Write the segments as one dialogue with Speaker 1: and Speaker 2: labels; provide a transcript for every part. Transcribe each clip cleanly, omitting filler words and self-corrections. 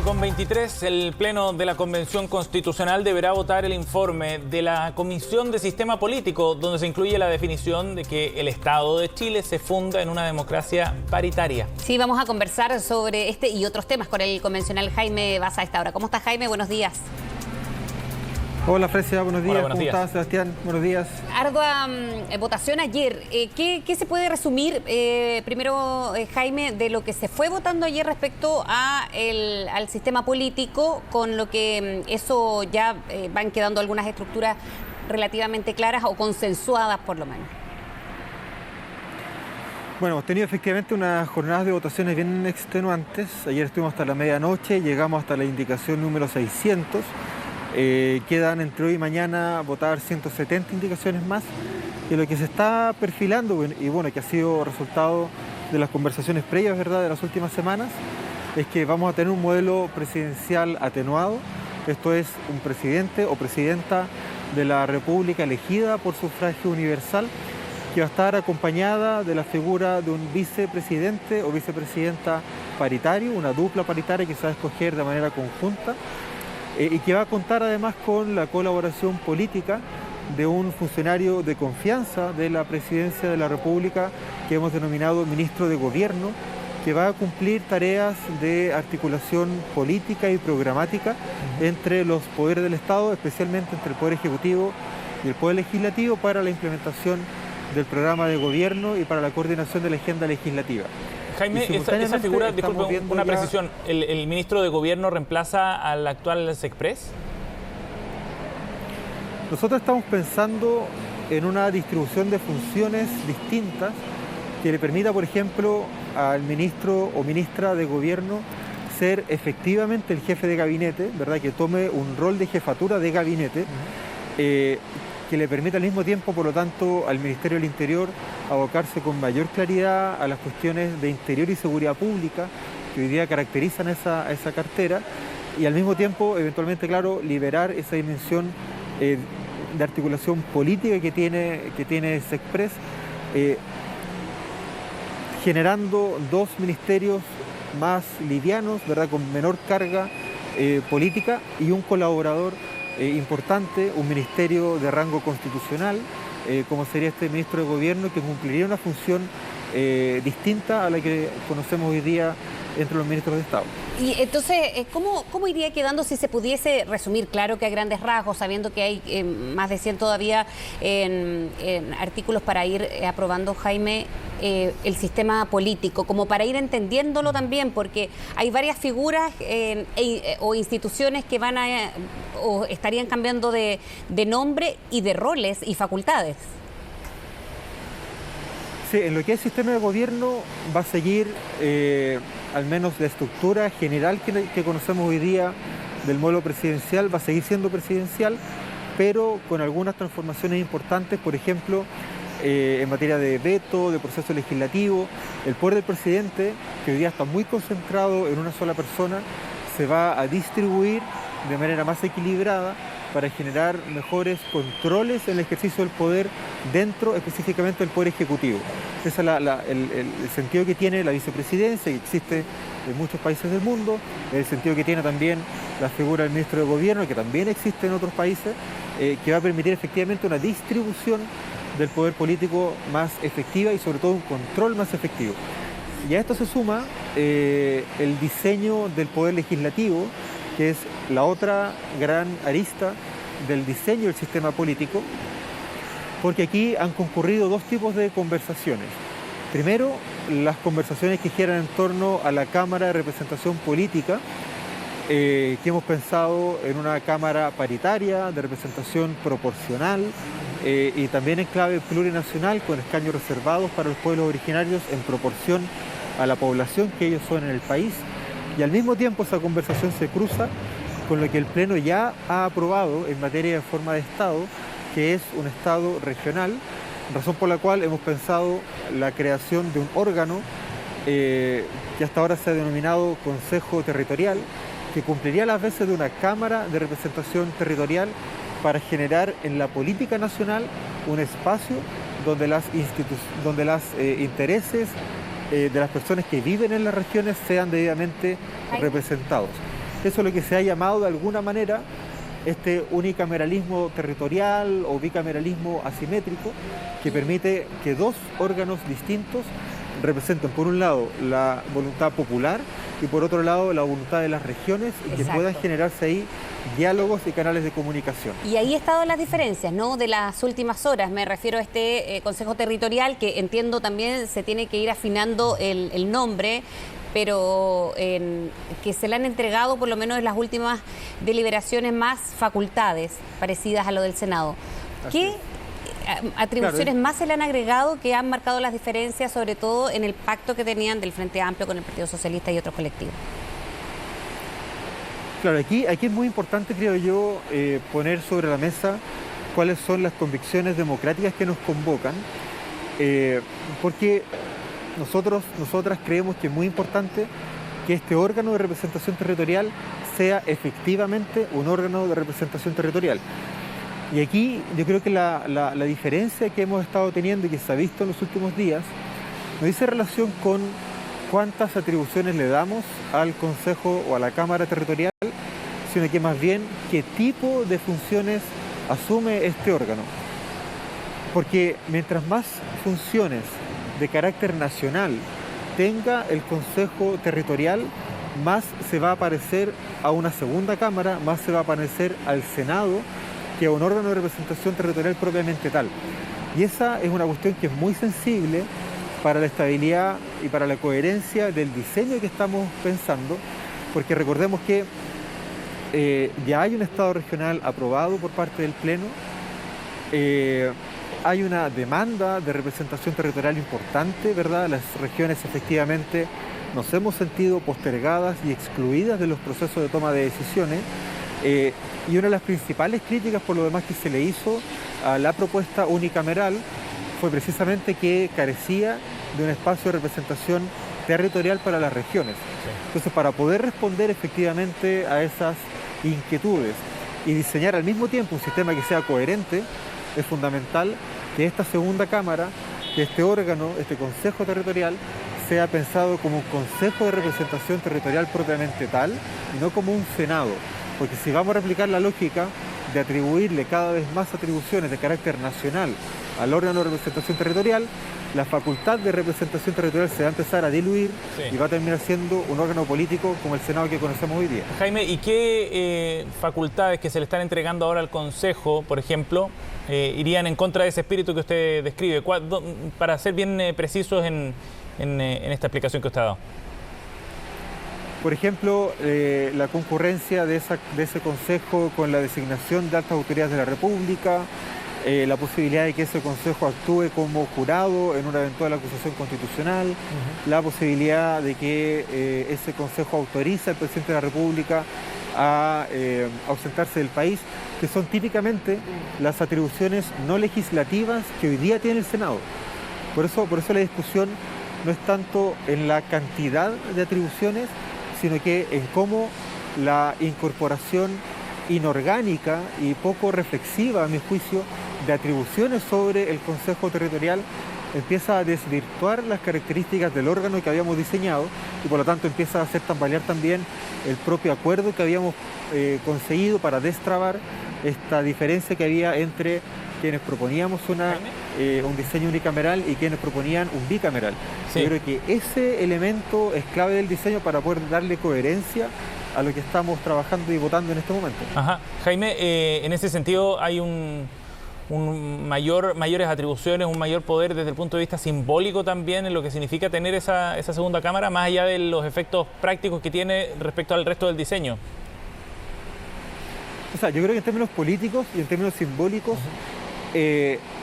Speaker 1: 9:23, el Pleno de la Convención Constitucional deberá votar el informe de la Comisión de Sistema Político, donde se incluye la definición de que el Estado de Chile se funda en una democracia paritaria.
Speaker 2: Sí, vamos a conversar sobre este y otros temas con el convencional Jaime Baza a esta hora. ¿Cómo está, Jaime? Buenos días.
Speaker 3: Hola, Fresia, buenos días.
Speaker 1: Hola, buenos días.
Speaker 3: ¿Cómo estás, Sebastián? Buenos días.
Speaker 2: Ardua votación ayer. ¿Qué se puede resumir, primero, Jaime, de lo que se fue votando ayer respecto al sistema político, con lo que eso ya van quedando algunas estructuras relativamente claras o consensuadas, por lo menos?
Speaker 3: Bueno, hemos tenido efectivamente unas jornadas de votaciones bien extenuantes. Ayer estuvimos hasta la medianoche, llegamos hasta la indicación número 600. Quedan entre hoy y mañana votar 170 indicaciones más, y lo que se está perfilando, y bueno, que ha sido resultado de las conversaciones previas, ¿verdad?, de las últimas semanas, es que vamos a tener un modelo presidencial atenuado. Esto es un presidente o presidenta de la República elegida por sufragio universal, que va a estar acompañada de la figura de un vicepresidente o vicepresidenta paritario, una dupla paritaria que se va a escoger de manera conjunta, y que va a contar además con la colaboración política de un funcionario de confianza de la Presidencia de la República, que hemos denominado ministro de Gobierno, que va a cumplir tareas de articulación política y programática entre los poderes del Estado, especialmente entre el Poder Ejecutivo y el Poder Legislativo, para la implementación del programa de gobierno y para la coordinación de la agenda legislativa.
Speaker 1: Jaime, esa figura, disculpe, una precisión, ¿el ministro de Gobierno reemplaza al actual Sexpress?
Speaker 3: Nosotros estamos pensando en una distribución de funciones distintas que le permita, por ejemplo, al ministro o ministra de Gobierno ser efectivamente el jefe de gabinete, ¿verdad?, que tome un rol de jefatura de gabinete, que le permita al mismo tiempo, por lo tanto, al Ministerio del Interior abocarse con mayor claridad a las cuestiones de interior y seguridad pública que hoy día caracterizan esa cartera, y al mismo tiempo, eventualmente, claro, liberar esa dimensión de articulación política que tiene Sexpress, generando dos ministerios más livianos, ¿verdad?, con menor carga política, y un colaborador importante, un ministerio de rango constitucional, como sería este ministro de Gobierno, que cumpliría una función distinta a la que conocemos hoy día entre los ministros de Estado.
Speaker 2: Y entonces, ¿cómo iría quedando si se pudiese resumir? Claro que a grandes rasgos, sabiendo que hay más de 100 todavía en artículos para ir aprobando, Jaime, el sistema político, como para ir entendiéndolo también, porque hay varias figuras o instituciones que van o estarían cambiando de nombre y de roles y facultades.
Speaker 3: Sí, en lo que es sistema de gobierno va a seguir al menos la estructura general que conocemos hoy día del modelo presidencial, va a seguir siendo presidencial, pero con algunas transformaciones importantes. Por ejemplo, en materia de veto, de proceso legislativo, el poder del presidente, que hoy día está muy concentrado en una sola persona, se va a distribuir de manera más equilibrada para generar mejores controles en el ejercicio del poder dentro específicamente del Poder Ejecutivo. Ese es el sentido que tiene la vicepresidencia, que existe en muchos países del mundo, el sentido que tiene también la figura del ministro de Gobierno, que también existe en otros países, que va a permitir efectivamente una distribución del poder político más efectiva y sobre todo un control más efectivo. Y a esto se suma el diseño del poder legislativo, que es la otra gran arista del diseño del sistema político, porque aquí han concurrido dos tipos de conversaciones. Primero, las conversaciones que giran en torno a la Cámara de Representación Política, que hemos pensado en una Cámara paritaria, de representación proporcional, y también en clave plurinacional, con escaños reservados para los pueblos originarios en proporción a la población que ellos son en el país. Y al mismo tiempo esa conversación se cruza con lo que el Pleno ya ha aprobado en materia de forma de Estado, que es un Estado regional, razón por la cual hemos pensado la creación de un órgano que hasta ahora se ha denominado Consejo Territorial, que cumpliría las veces de una Cámara de Representación Territorial para generar en la política nacional un espacio donde los intereses de las personas que viven en las regiones sean debidamente representados. Eso es lo que se ha llamado de alguna manera este unicameralismo territorial o bicameralismo asimétrico, que permite que dos órganos distintos representen por un lado la voluntad popular y por otro lado la voluntad de las regiones, y que puedan generarse ahí diálogos y canales de comunicación.
Speaker 2: Y ahí están las diferencias, ¿no?, de las últimas horas. Me refiero a este Consejo Territorial, que entiendo también se tiene que ir afinando el nombre, pero que se le han entregado, por lo menos en las últimas deliberaciones, más facultades parecidas a lo del Senado. ¿Qué atribuciones más se le han agregado que han marcado las diferencias, sobre todo en el pacto que tenían del Frente Amplio con el Partido Socialista y otros colectivos?
Speaker 3: Claro, aquí es muy importante, creo yo, poner sobre la mesa cuáles son las convicciones democráticas que nos convocan, porque nosotras creemos que es muy importante que este órgano de representación territorial sea efectivamente un órgano de representación territorial. Y aquí yo creo que la diferencia que hemos estado teniendo y que se ha visto en los últimos días no dice relación con cuántas atribuciones le damos al Consejo o a la Cámara Territorial, sino que más bien qué tipo de funciones asume este órgano. Porque mientras más funciones de carácter nacional tenga el Consejo Territorial, más se va a parecer a una segunda Cámara, más se va a parecer al Senado, que a un órgano de representación territorial propiamente tal. Y esa es una cuestión que es muy sensible para la estabilidad y para la coherencia del diseño que estamos pensando, porque recordemos que ya hay un Estado regional aprobado por parte del Pleno, hay una demanda de representación territorial importante, ¿verdad? Las regiones efectivamente nos hemos sentido postergadas y excluidas de los procesos de toma de decisiones, y una de las principales críticas por lo demás que se le hizo a la propuesta unicameral fue precisamente que carecía de un espacio de representación territorial para las regiones. Entonces, para poder responder efectivamente a esas inquietudes y diseñar al mismo tiempo un sistema que sea coherente, es fundamental que esta segunda Cámara, que este órgano, este Consejo Territorial, sea pensado como un Consejo de Representación Territorial propiamente tal y no como un Senado. Porque si vamos a replicar la lógica de atribuirle cada vez más atribuciones de carácter nacional al órgano de representación territorial, la facultad de representación territorial se va a empezar a diluir y va a terminar siendo un órgano político como el Senado que conocemos hoy día.
Speaker 1: Jaime, ¿y qué facultades que se le están entregando ahora al Consejo, por ejemplo, irían en contra de ese espíritu que usted describe? Para ser bien precisos en esta explicación que usted ha dado.
Speaker 3: Por ejemplo, la concurrencia de ese Consejo con la designación de altas autoridades de la República, la posibilidad de que ese Consejo actúe como jurado en una eventual acusación constitucional, la posibilidad de que ese Consejo autorice al presidente de la República a ausentarse del país, que son típicamente las atribuciones no legislativas que hoy día tiene el Senado. Por eso la discusión no es tanto en la cantidad de atribuciones, sino que en cómo la incorporación inorgánica y poco reflexiva, a mi juicio, de atribuciones sobre el Consejo Territorial empieza a desvirtuar las características del órgano que habíamos diseñado y por lo tanto empieza a hacer tambalear también el propio acuerdo que habíamos conseguido para destrabar esta diferencia que había entre quienes proponíamos un diseño unicameral y quienes proponían un bicameral. Sí. Yo creo que ese elemento es clave del diseño para poder darle coherencia a lo que estamos trabajando y votando en este momento. Ajá.
Speaker 1: Jaime, en ese sentido hay mayores atribuciones, un mayor poder desde el punto de vista simbólico también en lo que significa tener esa segunda Cámara, más allá de los efectos prácticos que tiene respecto al resto del diseño.
Speaker 3: O sea, yo creo que en términos políticos y en términos simbólicos,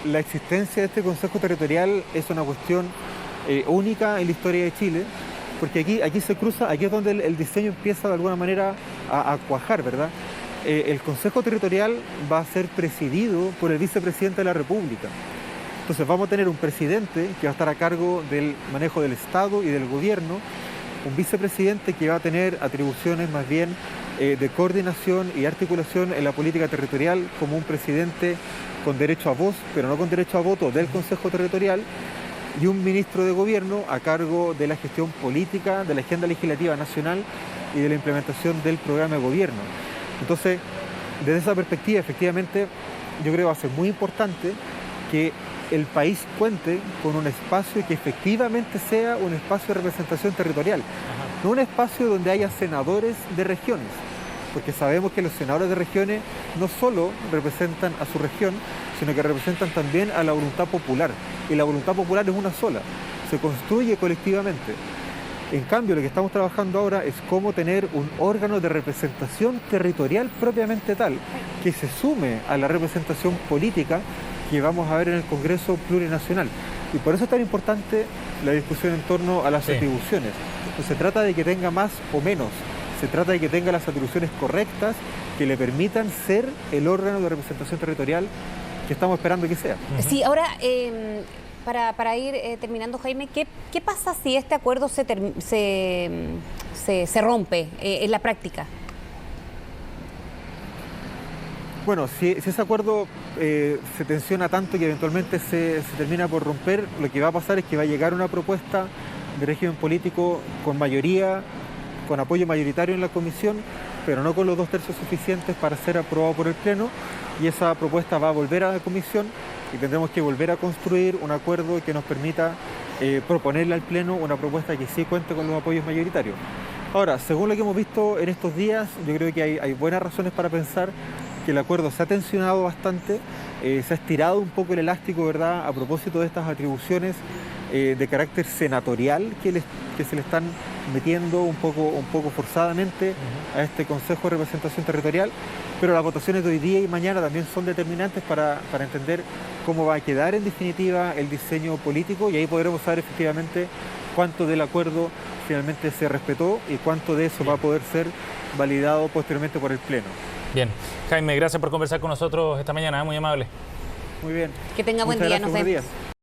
Speaker 3: la existencia de este Consejo Territorial es una cuestión única en la historia de Chile, porque aquí se cruza, aquí es donde el diseño empieza de alguna manera a cuajar, ¿verdad? El Consejo Territorial va a ser presidido por el vicepresidente de la República. Entonces vamos a tener un presidente que va a estar a cargo del manejo del Estado y del gobierno, un vicepresidente que va a tener atribuciones más bien de coordinación y articulación en la política territorial, como un presidente con derecho a voz, pero no con derecho a voto del Consejo Territorial, y un ministro de gobierno a cargo de la gestión política, de la agenda legislativa nacional y de la implementación del programa de gobierno. Entonces, desde esa perspectiva, efectivamente, yo creo que va a ser muy importante que el país cuente con un espacio que efectivamente sea un espacio de representación territorial, no un espacio donde haya senadores de regiones, porque sabemos que los senadores de regiones no solo representan a su región, sino que representan también a la voluntad popular, y la voluntad popular es una sola, se construye colectivamente. En cambio, lo que estamos trabajando ahora es cómo tener un órgano de representación territorial propiamente tal, que se sume a la representación política que vamos a ver en el Congreso Plurinacional. Y por eso es tan importante la discusión en torno a las atribuciones. No se trata de que tenga más o menos, se trata de que tenga las atribuciones correctas que le permitan ser el órgano de representación territorial que estamos esperando que sea.
Speaker 2: Sí, ahora, para ir terminando, Jaime, ¿qué pasa si este acuerdo se rompe en la práctica?
Speaker 3: Bueno, si ese acuerdo se tensiona tanto que eventualmente se termina por romper, lo que va a pasar es que va a llegar una propuesta de régimen político con mayoría, con apoyo mayoritario en la comisión, pero no con los 2/3 suficientes para ser aprobado por el Pleno, y esa propuesta va a volver a la comisión y tendremos que volver a construir un acuerdo que nos permita proponerle al Pleno una propuesta que sí cuente con los apoyos mayoritarios. Ahora, según lo que hemos visto en estos días, yo creo que hay buenas razones para pensar que el acuerdo se ha tensionado bastante, se ha estirado un poco el elástico, ¿verdad?, a propósito de estas atribuciones de carácter senatorial que se le están metiendo un poco forzadamente a este Consejo de Representación Territorial, pero las votaciones de hoy día y mañana también son determinantes para entender cómo va a quedar en definitiva el diseño político, y ahí podremos saber efectivamente cuánto del acuerdo finalmente se respetó y cuánto de eso va a poder ser validado posteriormente por el Pleno.
Speaker 1: Bien, Jaime, gracias por conversar con nosotros esta mañana, muy amable.
Speaker 3: Muy bien.
Speaker 2: Que tenga buen día, nos vemos.